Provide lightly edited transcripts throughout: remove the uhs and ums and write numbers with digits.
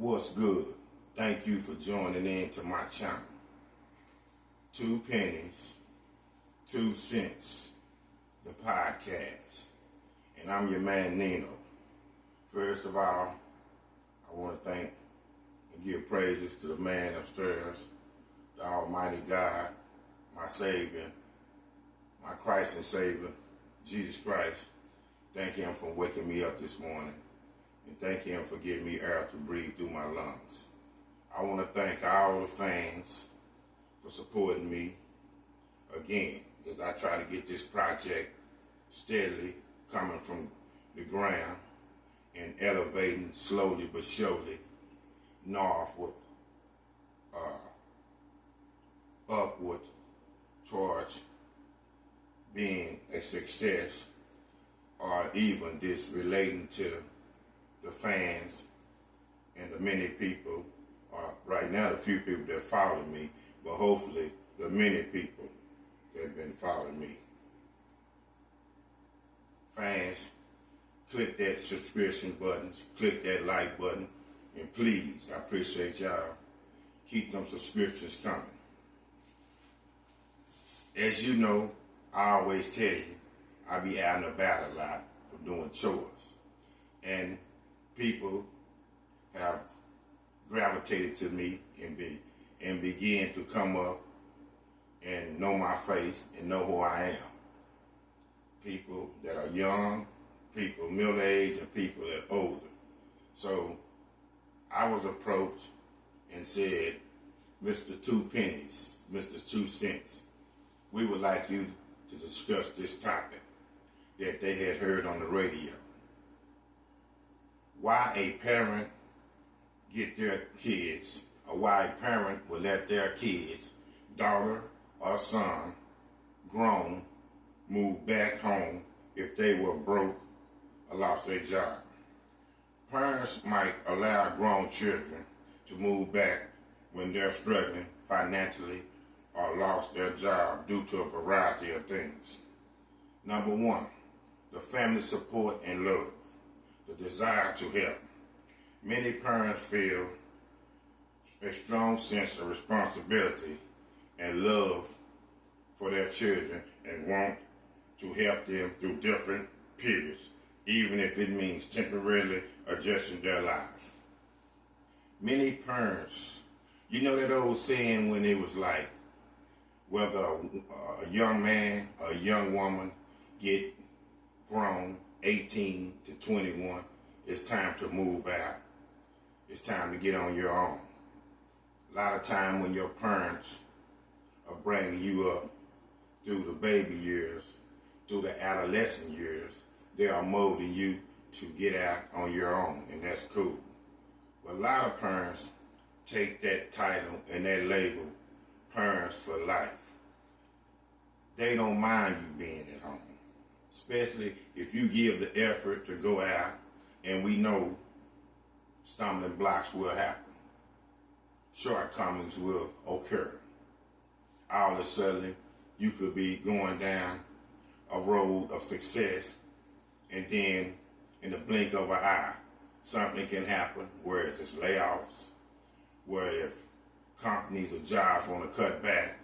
What's good? Thank you for joining in to my channel. 2 pennies, 2 cents, the podcast. And I'm your man Nino. First of all, I want to thank and give praises to the man upstairs, the Almighty God, my Savior, my Christ and Savior, Jesus Christ. Thank Him for waking me up this morning. And thank Him for giving me air to breathe through my lungs. I want to thank all the fans for supporting me again as I try to get this project steadily coming from the ground and elevating slowly but surely northward, upward towards being a success, or even this relating to the fans and the many people, right now the few people that follow me, but hopefully the many people that have been following me. Fans, click that subscription button, click that like button, and please, I appreciate y'all, keep them subscriptions coming. As you know, I always tell you, I be out and about a lot from doing chores. And people have gravitated to me and begin to come up and know my face and know who I am. People that are young, people middle-aged, and people that are older. So I was approached and said, Mr. 2 pennies, Mr. 2 cents, we would like you to discuss this topic that they had heard on the radio. Why a parent get their kids, or why a parent would let their kids, daughter or son, grown, move back home if they were broke or lost their job. Parents might allow grown children to move back when they're struggling financially or lost their job due to a variety of things. Number 1, the family support and love, the desire to help. Many parents feel a strong sense of responsibility and love for their children and want to help them through different periods, even if it means temporarily adjusting their lives. Many parents, you know that old saying when it was like, whether a young man or a young woman get grown, 18 to 21, it's time to move out. It's time to get on your own. A lot of time when your parents are bringing you up through the baby years, through the adolescent years, they are molding you to get out on your own, and that's cool. But a lot of parents take that title and that label, parents for life. They don't mind you being at home, especially if you give the effort to go out, and we know stumbling blocks will happen. Shortcomings will occur. All of a sudden, you could be going down a road of success, and then in the blink of an eye, something can happen, where it's layoffs, where if companies or jobs want to cut back,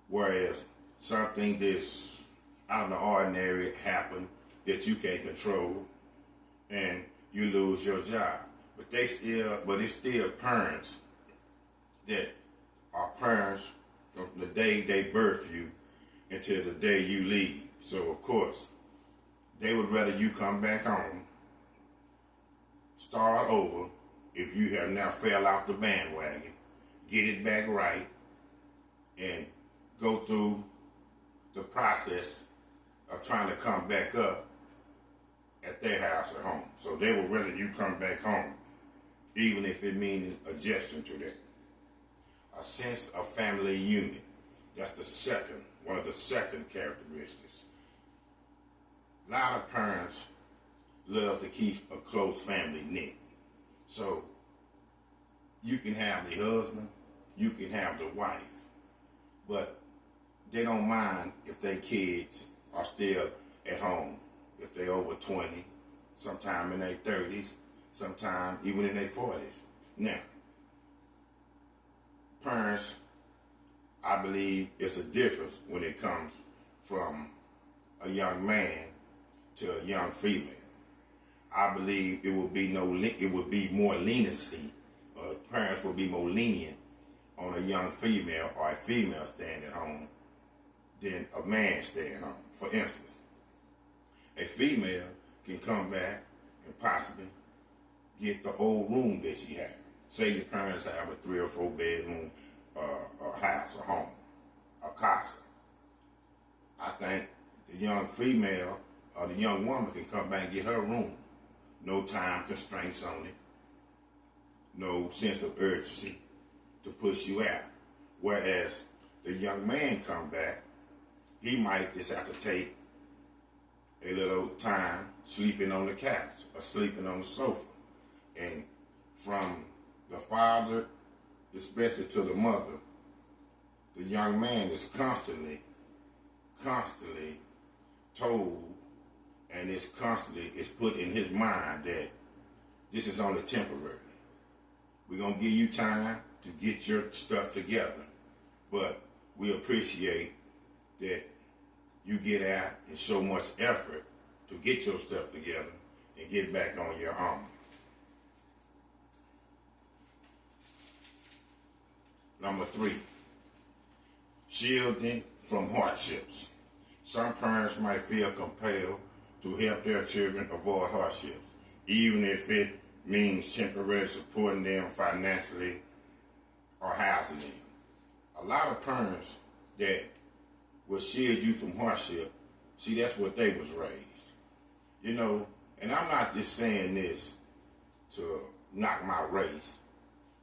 whereas something that's out of the ordinary happen that you can't control, and you lose your job. But it's still parents that are parents from the day they birth you until the day you leave. So of course, they would rather you come back home, start over if you have now fell off the bandwagon, get it back right, and go through the process of trying to come back up at their house or home. So they would rather you come back home, even if it means adjusting to that. A sense of family unit. That's one of the second characteristics. A lot of parents love to keep a close family knit. So you can have the husband, you can have the wife, but they don't mind if their kids are still at home, if they're over 20, sometime in their 30s, sometime even in their 40s. Now, parents, I believe it's a difference when it comes from a young man to a young female. I believe it would be more leniency. Parents would be more lenient on a young female or a female staying at home than a man staying home. For instance, a female can come back and possibly get the old room that she had. Say your parents have a 3 or 4 bedroom a house, a home, a casa. I think the young female or the young woman can come back and get her room. No time constraints on it. No sense of urgency to push you out. Whereas the young man come back, he might just have to take a little time sleeping on the couch or sleeping on the sofa. And from the father, especially to the mother, the young man is constantly told, and it's put in his mind that this is only temporary. We're going to give you time to get your stuff together, but we appreciate that you get out and show much effort to get your stuff together and get back on your own. Number 3, shielding from hardships. Some parents might feel compelled to help their children avoid hardships, even if it means temporarily supporting them financially or housing them. A lot of parents that will shield you from hardship, see, that's what they was raised. You know, and I'm not just saying this to knock my race,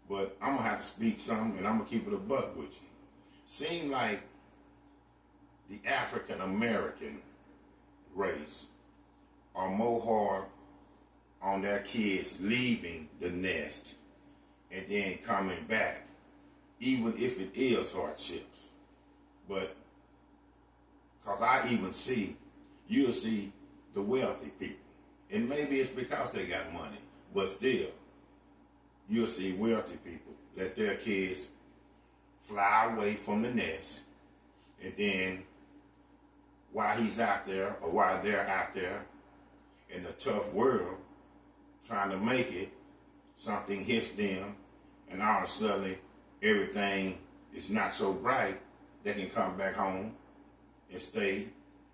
but I'm going to have to speak something, and I'm going to keep it a buck with you. Seem like the African American race are more hard on their kids leaving the nest and then coming back, even if it is hardships. But, because I even you'll see the wealthy people. And maybe it's because they got money, but still, you'll see wealthy people let their kids fly away from the nest, and then while he's out there, or while they're out there in the tough world trying to make it, something hits them, and all of a sudden everything is not so bright. They can come back home and stay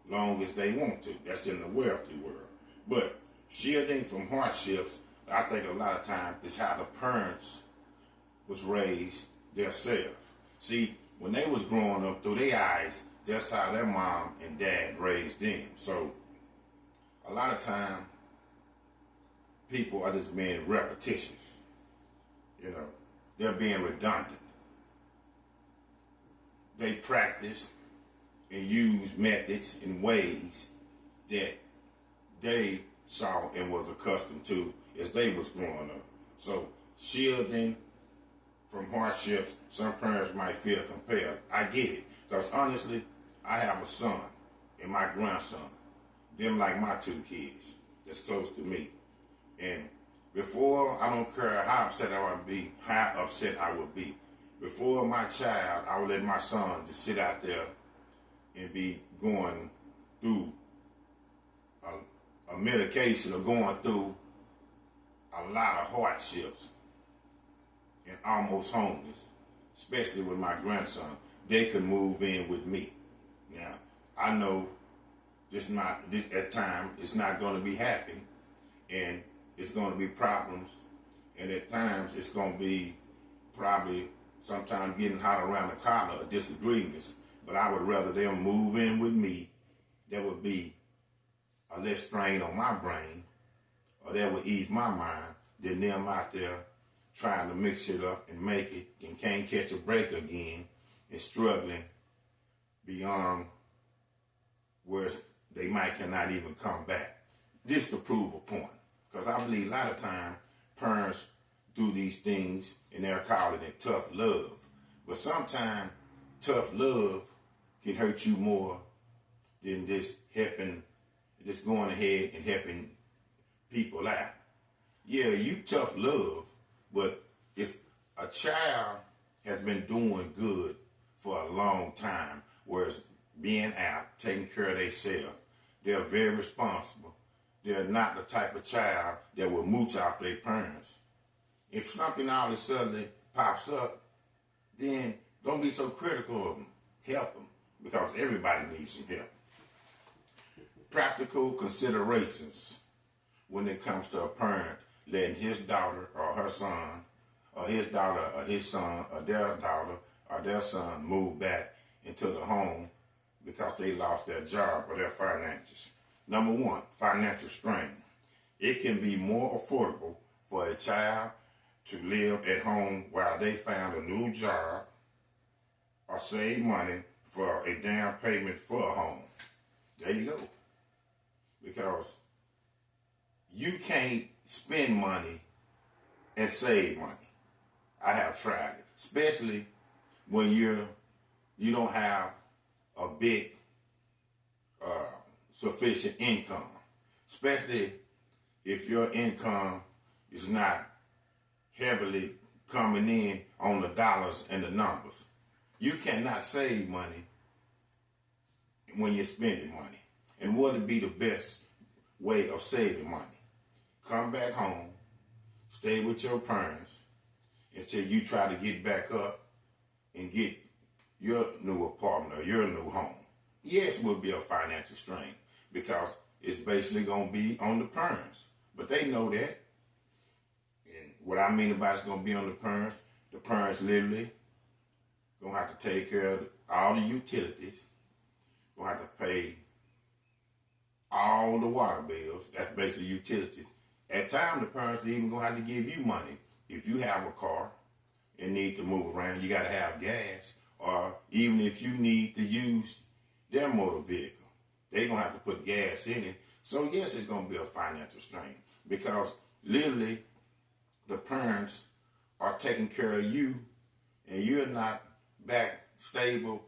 long as they want to. That's in the wealthy world. But shielding from hardships, I think a lot of times is how the parents was raised themselves. See, when they was growing up, through their eyes, that's how their mom and dad raised them. So a lot of time, people are just being repetitious. You know, they're being redundant. They practice and use methods and ways that they saw and was accustomed to as they was growing up. So shielding from hardships, some parents might feel compelled. I get it, because honestly, I have a son and my grandson. Them like my 2 kids that's close to me. And before, I don't care how upset I would be, before my child, I would let my son just sit out there and be going through a medication or going through a lot of hardships and almost homeless, especially with my grandson. They could move in with me. Now, I know at times it's not going to be happy, and it's going to be problems, and at times it's going to be probably sometimes getting hot around the collar or disagreements. But I would rather them move in with me. There would be a less strain on my brain, or that would ease my mind, than them out there trying to mix it up and make it and can't catch a break again and struggling beyond where they cannot even come back. Just to prove a point. Because I believe a lot of time parents do these things and they're calling it tough love. But sometimes tough love can hurt you more than just going ahead and helping people out. Yeah, you tough love, but if a child has been doing good for a long time, whereas being out, taking care of themselves, they're very responsible. They're not the type of child that will mooch off their parents. If something all of a sudden pops up, then don't be so critical of them. Help them, because everybody needs some help. Practical considerations when it comes to a parent letting his daughter or her son, or his daughter or his son, or their daughter or their son move back into the home because they lost their job or their finances. Number one, financial strain. It can be more affordable for a child to live at home while they found a new job or save money for a down payment for a home. There you go. Because you can't spend money and save money. I have tried it, especially when you don't have a big sufficient income, especially if your income is not heavily coming in on the dollars and the numbers. You cannot save money when you're spending money. And what would be the best way of saving money? Come back home, stay with your parents until you try to get back up and get your new apartment or your new home. Yes, it will be a financial strain because it's basically going to be on the parents. But they know that. And what I mean about it's going to be on the parents literally going to have to take care of all the utilities, going to have to pay all the water bills. That's basically utilities. At times, the parents are even going to have to give you money. If you have a car and need to move around, you got to have gas. Or even if you need to use their motor vehicle, they're going to have to put gas in it. So yes, it's going to be a financial strain because literally the parents are taking care of you and you're not back stable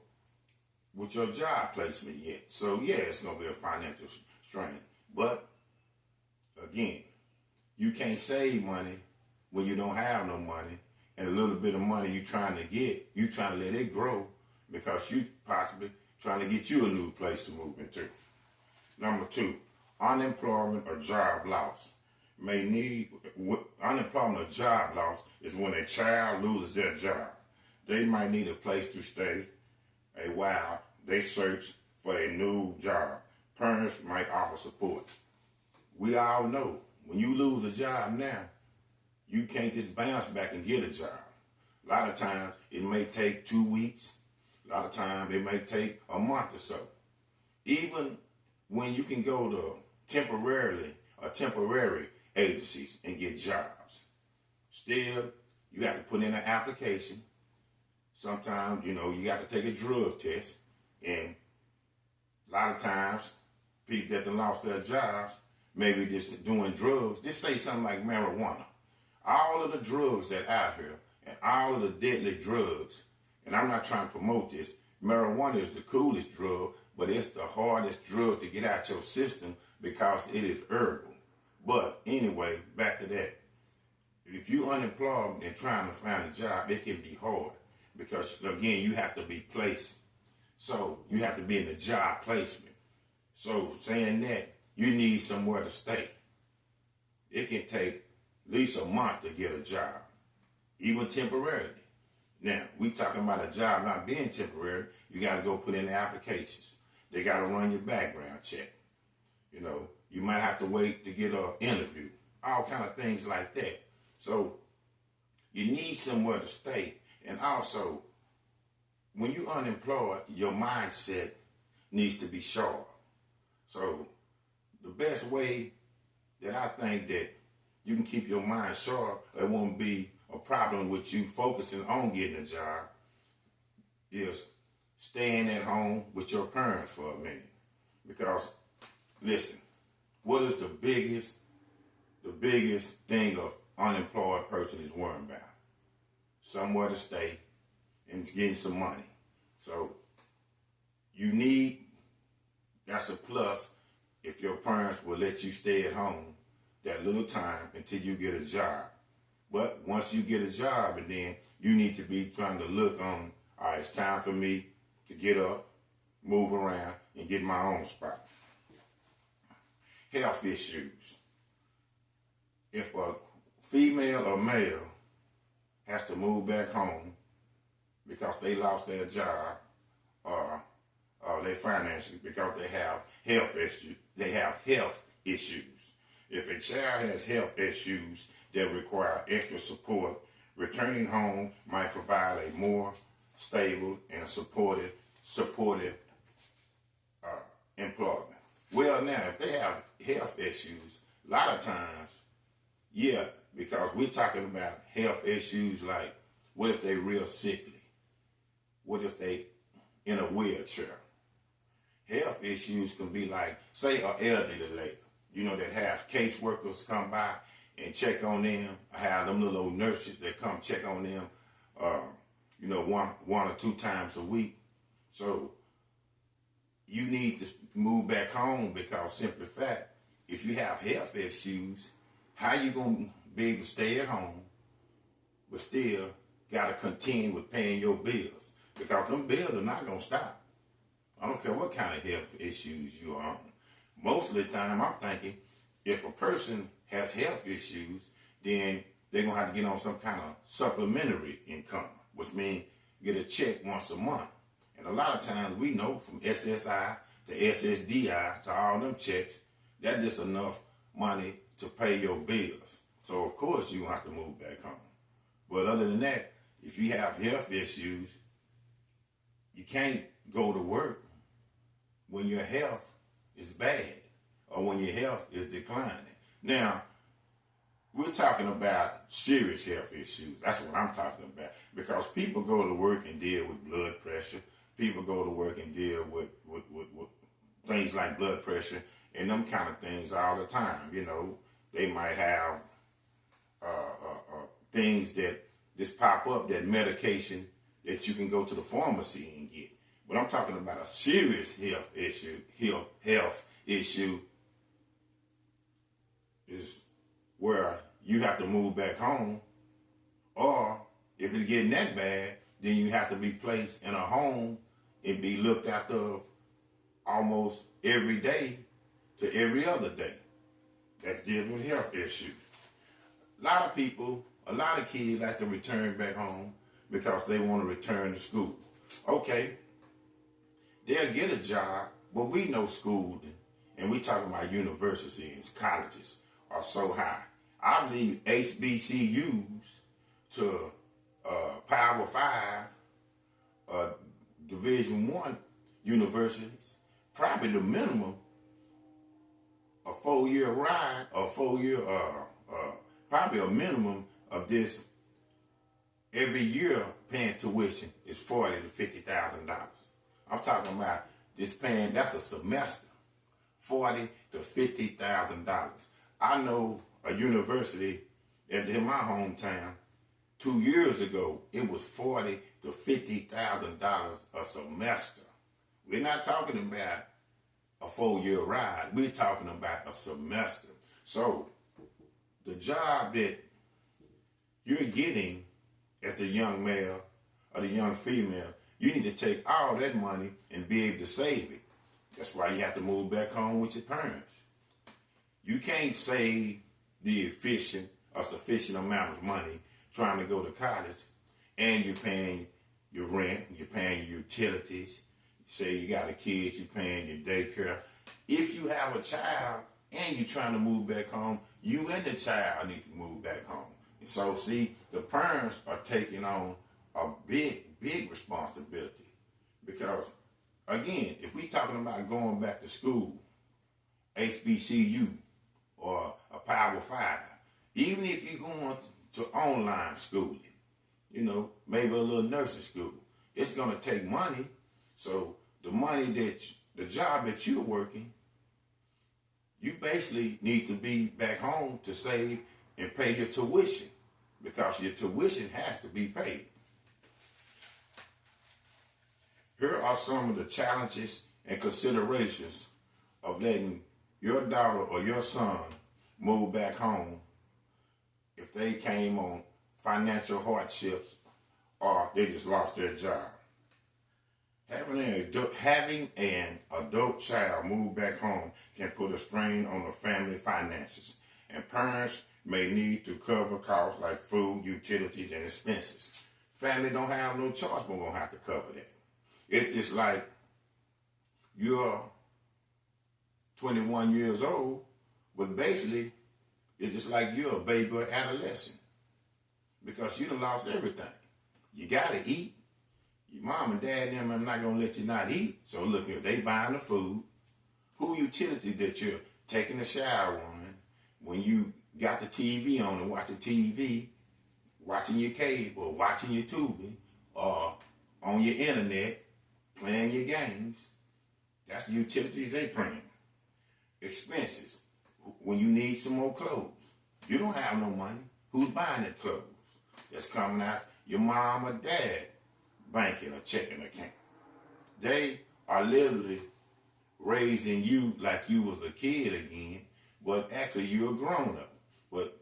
with your job placement yet. So yeah, it's going to be a financial strain. But again, you can't save money when you don't have no money, and a little bit of money you're trying to get, you trying to let it grow because you possibly trying to get you a new place to move into. Number two, unemployment or job loss. Unemployment or job loss is when a child loses their job. They might need a place to stay a while. They search for a new job. Parents might offer support. We all know when you lose a job now, you can't just bounce back and get a job. A lot of times it may take 2 weeks. A lot of times it may take a month or so. Even when you can go to temporary agencies and get jobs, still you have to put in an application. Sometimes, you got to take a drug test. And a lot of times, people that have lost their jobs, maybe just doing drugs, just say something like marijuana. All of the drugs that are out here and all of the deadly drugs, and I'm not trying to promote this, marijuana is the coolest drug, but it's the hardest drug to get out your system because it is herbal. But anyway, back to that. If you're unemployed and trying to find a job, it can be hard because, again, you have to be placed. So you have to be in the job placement. So saying that, you need somewhere to stay. It can take at least a month to get a job, even temporarily. Now, we talking about a job not being temporary. You got to go put in the applications. They got to run your background check. You might have to wait to get an interview. All kind of things like that. So you need somewhere to stay. And also, when you're unemployed, your mindset needs to be sharp. So the best way that I think that you can keep your mind sharp, it won't be a problem with you focusing on getting a job, is staying at home with your parents for a minute. Because, listen, what is the biggest thing an unemployed person is worrying about? Somewhere to stay and getting some money. So that's a plus if your parents will let you stay at home that little time until you get a job. But once you get a job, and then you need to be trying to look on, all right, it's time for me to get up, move around, and get my own spot. Health issues. If a female or male has to move back home because they lost their job or their finances because they have health issues. If a child has health issues that require extra support, returning home might provide a more stable and supportive employment. Well, now, if they have health issues, a lot of times, yeah, because we're talking about health issues like, what if they're real sickly? What if they in a wheelchair? Health issues can be like, say, an elderly lady, that have caseworkers come by and check on them. I have them little old nurses that come check on them, one or two times a week. So you need to move back home because simply fact, if you have health issues, how you going to be able to stay at home but still got to continue with paying your bills? Because them bills are not going to stop. I don't care what kind of health issues you're on. Most of the time, I'm thinking, if a person has health issues, then they're going to have to get on some kind of supplementary income, which means get a check once a month. And a lot of times we know from SSI to SSDI to all them checks, that's just enough money to pay your bills. So, of course, you have to move back home. But other than that, if you have health issues, you can't go to work when your health is bad or when your health is declining. Now, we're talking about serious health issues. That's what I'm talking about. Because people go to work and deal with blood pressure. People go to work and deal with things like blood pressure and them kind of things all the time. They might have things that just pop up, that medication that you can go to the pharmacy and get. But I'm talking about a serious health issue is where you have to move back home, or if it's getting that bad, then you have to be placed in a home and be looked after almost every day to every other day. That deals with health issues. A lot of people, a lot of kids like to return back home because they want to return to school. Okay, they'll get a job, but we know schooling, and we talking about universities, colleges, are so high. I believe HBCUs to Power 5, Division I universities, probably the minimum, a 4-year ride, or 4-year, probably a minimum of this every year paying tuition is $40,000 to $50,000. I'm talking about this paying, that's a semester, $40,000 to $50,000. I know a university in my hometown 2 years ago, it was $40,000 to $50,000 a semester. We're not talking about a 4-year ride. We're talking about a semester. So the job that you're getting as the young male or the young female, you need to take all that money and be able to save it. That's why you have to move back home with your parents. You can't save the sufficient amount of money trying to go to college, and you're paying your rent, you're paying your utilities. Say you got a kid, you're paying your daycare. If you have a child and you're trying to move back home, you and the child need to move back home. So see, the parents are taking on a big responsibility. Because again, if we're talking about going back to school, HBCU or a Power 5, even if you're going to online schooling, maybe a little nursing school, it's going to take money. So the job that you're working, you basically need to be back home to save and pay your tuition, because your tuition has to be paid. Here are some of the challenges and considerations of letting your daughter or your son move back home if they came on financial hardships or they just lost their job. Having an adult child move back home can put a strain on the family finances, and parents may need to cover costs like food, utilities, and expenses. Family don't have no choice, but we're going to have to cover that. It's just like you're 21 years old, but basically it's just like you're a baby or adolescent because you done lost everything. You got to eat. Your mom and dad and them are not going to let you not eat. So look here, they buying the food. Who utilities that you're taking a shower on, when you got the TV on and watching TV, watching your cable, watching your Tubi, or on your internet, playing your games. That's the utilities they paying. Expenses. When you need some more clothes. You don't have no money. Who's buying the clothes? That's coming out your mom or dad banking or checking account. They are literally raising you like you was a kid again, but actually you're a grown up. But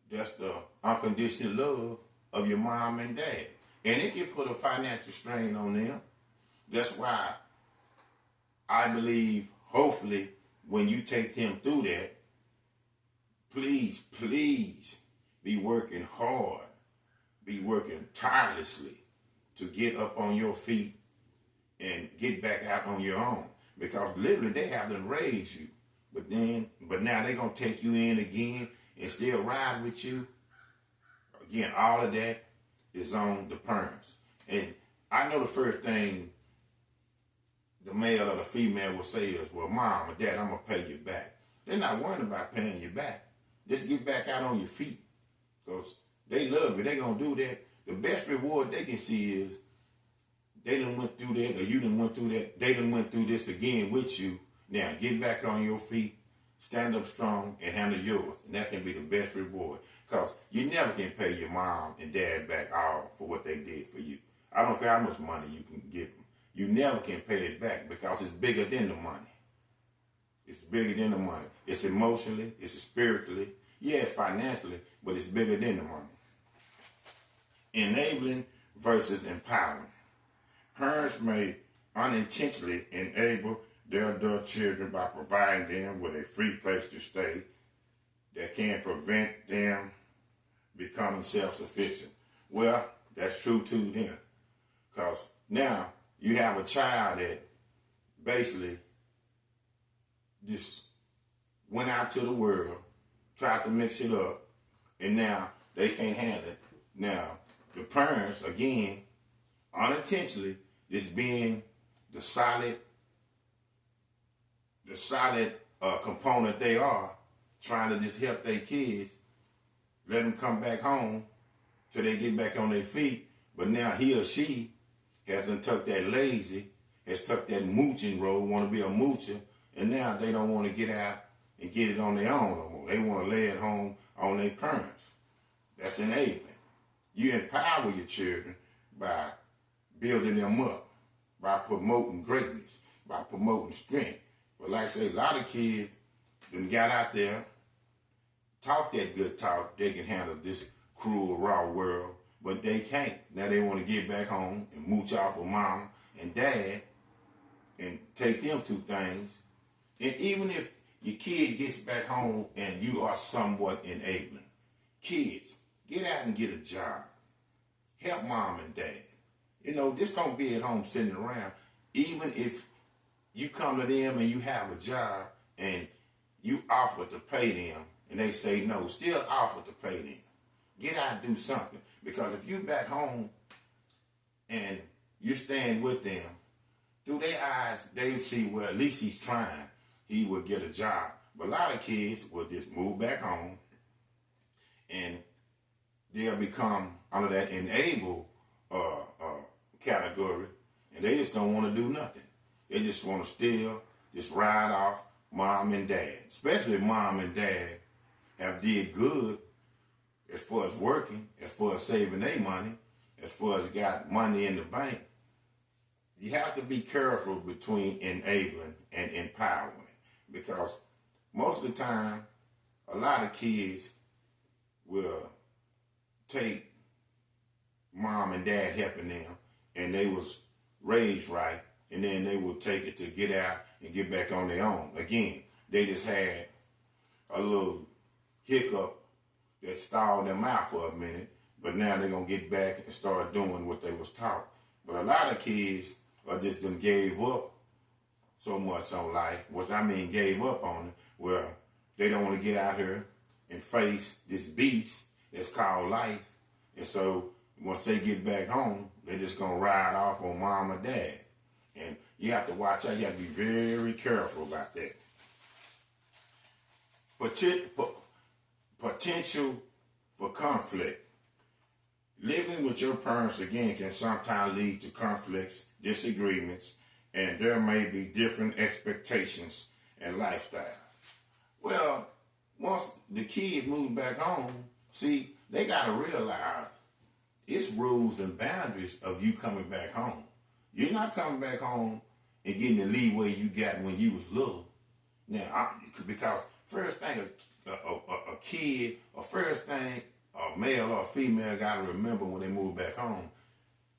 that's the unconditional love of your mom and dad. And it can put a financial strain on them. That's why I believe, hopefully, when you take them through that, please be working hard, be working tirelessly to get up on your feet and get back out on your own. Because literally they have to raise you. But now they're going to take you in again and still ride with you. Again, all of that is on the parents. And I know the first thing the male or the female will say is, well, mom or dad, I'm going to pay you back. They're not worrying about paying you back. Just get back out on your feet. Because they love you. They're going to do that. The best reward they can see is they done went through that, or you done went through that. They done went through this again with you. Now, get back on your feet, stand up strong, and handle yours. And that can be the best reward. Because you never can pay your mom and dad back all for what they did for you. I don't care how much money you can give them. You never can pay it back because it's bigger than the money. It's bigger than the money. It's emotionally, it's spiritually, yeah, it's financially, but it's bigger than the money. Enabling versus empowering. Parents may unintentionally enable their adult children by providing them with a free place to stay that can prevent them becoming self-sufficient. Well, that's true too then. Because now you have a child that basically just went out to the world, tried to mix it up, and now they can't handle it. Now, the parents, again, unintentionally, just being the solid component they are, trying to just help their kids, let them come back home till they get back on their feet. But now he or she hasn't took that lazy, has took that mooching road, want to be a moocher, and now they don't want to get out and get it on their own no more. They want to lay at home on their parents. That's enabling. You empower your children by building them up, by promoting greatness, by promoting strength. But like I say, a lot of kids then got out there, talk that good talk, they can handle this cruel, raw world, but they can't. Now they want to get back home and mooch off with mom and dad and take them to things. And even if your kid gets back home and you are somewhat enabling, kids, get out and get a job. Help mom and dad. You know, just don't be at home sitting around. Even if you come to them and you have a job and you offer to pay them and they say no, still offer to pay them. Get out and do something. Because if you back home and you're staying with them, through their eyes, they see, well, at least he's trying. He will get a job. But a lot of kids will just move back home and they'll become under that enable category, and they just don't want to do nothing. They just want to still just ride off mom and dad. Especially if mom and dad have did good as far as working, as far as saving their money, as far as got money in the bank. You have to be careful between enabling and empowering, because most of the time, a lot of kids will take mom and dad helping them, and they was raised right, and then they will take it to get out and get back on their own. Again, they just had a little hiccup that stalled them out for a minute, but now they're going to get back and start doing what they was taught. But a lot of kids are just done gave up so much on life, which I mean gave up on it, where they don't want to get out here and face this beast that's called life. And so once they get back home, they're just going to ride off on mom or dad. And you have to watch out. You have to be very careful about that. Potential for conflict. Living with your parents, again, can sometimes lead to conflicts, disagreements, and there may be different expectations and lifestyle. Well, once the kids move back home, see, they got to realize it's rules and boundaries of you coming back home. You're not coming back home and getting the leeway you got when you was little. Now, because first thing a kid, or first thing a male or a female got to remember when they move back home,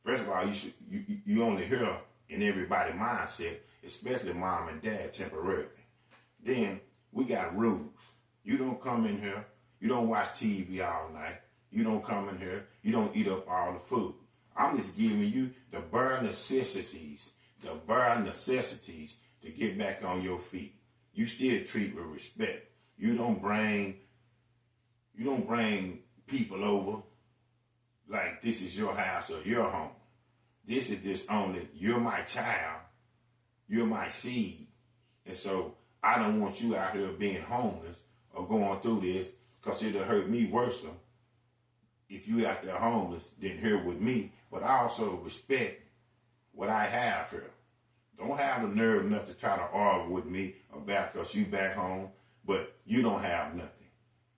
first of all, you only hear in everybody's mindset, especially mom and dad temporarily. Then we got rules. You don't come in here, you don't watch TV all night, you don't come in here, you don't eat up all the food. I'm just giving you the bare necessities to get back on your feet. You still treat with respect. You don't bring people over like this is your house or your home. This is just only, you're my child, you're my seed. And so I don't want you out here being homeless or going through this, because it'll hurt me worse if you out there homeless than here with me. But I also respect what I have here. Don't have the nerve enough to try to argue with me about because you back home, but you don't have nothing.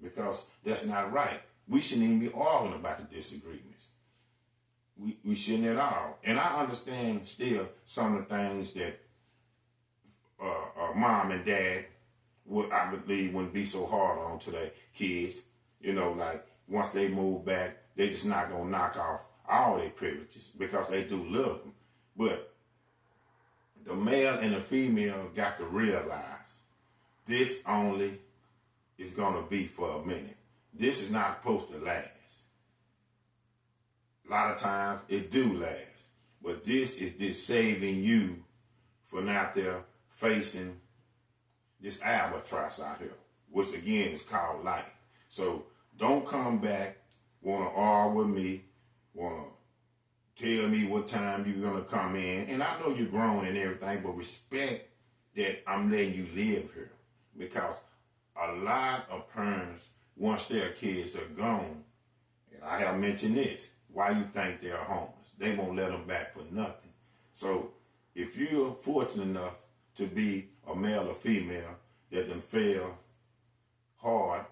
Because that's not right. We shouldn't even be arguing about the disagreements. We shouldn't at all. And I understand still some of the things that mom and dad I believe wouldn't be so hard on to their kids. You know, like once they move back, they just not going to knock off all their privileges because they do love them. But the male and the female got to realize this only is going to be for a minute. This is not supposed to last. A lot of times it do last. But this is just saving you from out there facing this albatross out here, which again is called life. So don't come back, want to argue with me, want to tell me what time you're going to come in. And I know you're grown and everything, but respect that I'm letting you live here. Because a lot of parents, once their kids are gone, and I have mentioned this, why you think they're homeless? They won't let them back for nothing. So if you're fortunate enough to be a male or female that done fail hard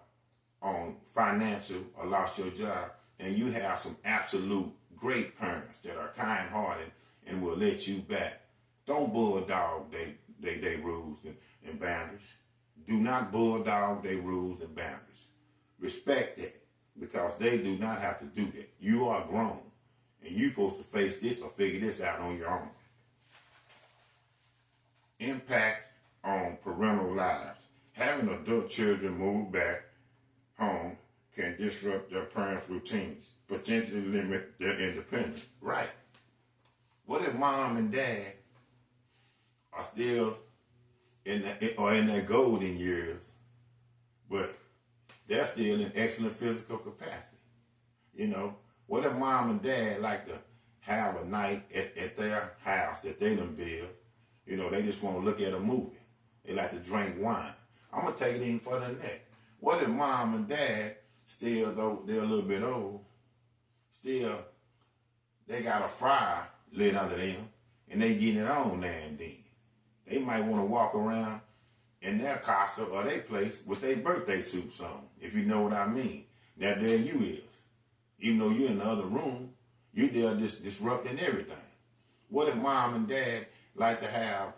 on financial or lost your job, and you have some absolute great parents that are kind-hearted and will let you back, don't bulldog they rules and boundaries. Do not bulldog their rules and boundaries. Respect that, because they do not have to do that. You are grown, and you're supposed to face this or figure this out on your own. Impact on parental lives. Having adult children move back home can disrupt their parents' routines, potentially limit their independence. Right. What if mom and dad are still in their golden years, but they're still in excellent physical capacity? You know, what if mom and dad like to have a night at their house that they done built? You know, they just want to look at a movie. They like to drink wine. I'm going to take it even further than that. What if mom and dad, still though they're a little bit old, still they got a fryer lit under them and they getting it on now and then? They might want to walk around in their casa or their place with their birthday suits on, if you know what I mean. Now there you is. Even though you're in the other room, you there just disrupting everything. What if mom and dad like to have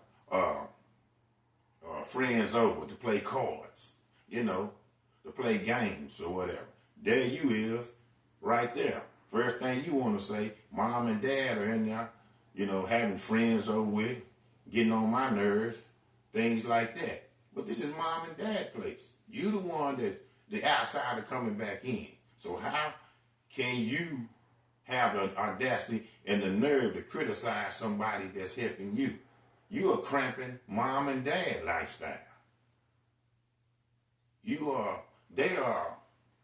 friends over to play cards, you know, to play games or whatever? There you is, right there. First thing you want to say, mom and dad are in there, having friends over with, getting on my nerves, things like that. But this is mom and dad place. You the one that the outsider coming back in. So how can you have the audacity and the nerve to criticize somebody that's helping you? You are cramping mom and dad lifestyle. They are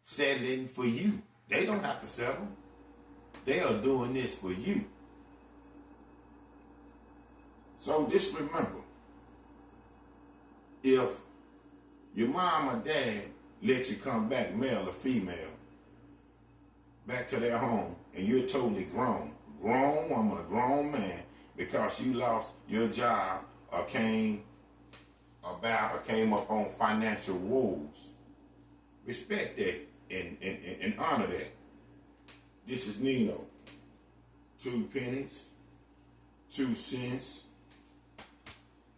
settling for you. They don't have to settle. They are doing this for you. So just remember, if your mom or dad let you come back, male or female, back to their home, and you're totally grown woman, a grown man, because you lost your job or came up on financial woes, respect that and honor that. This is Nino. 2 pennies, 2 cents.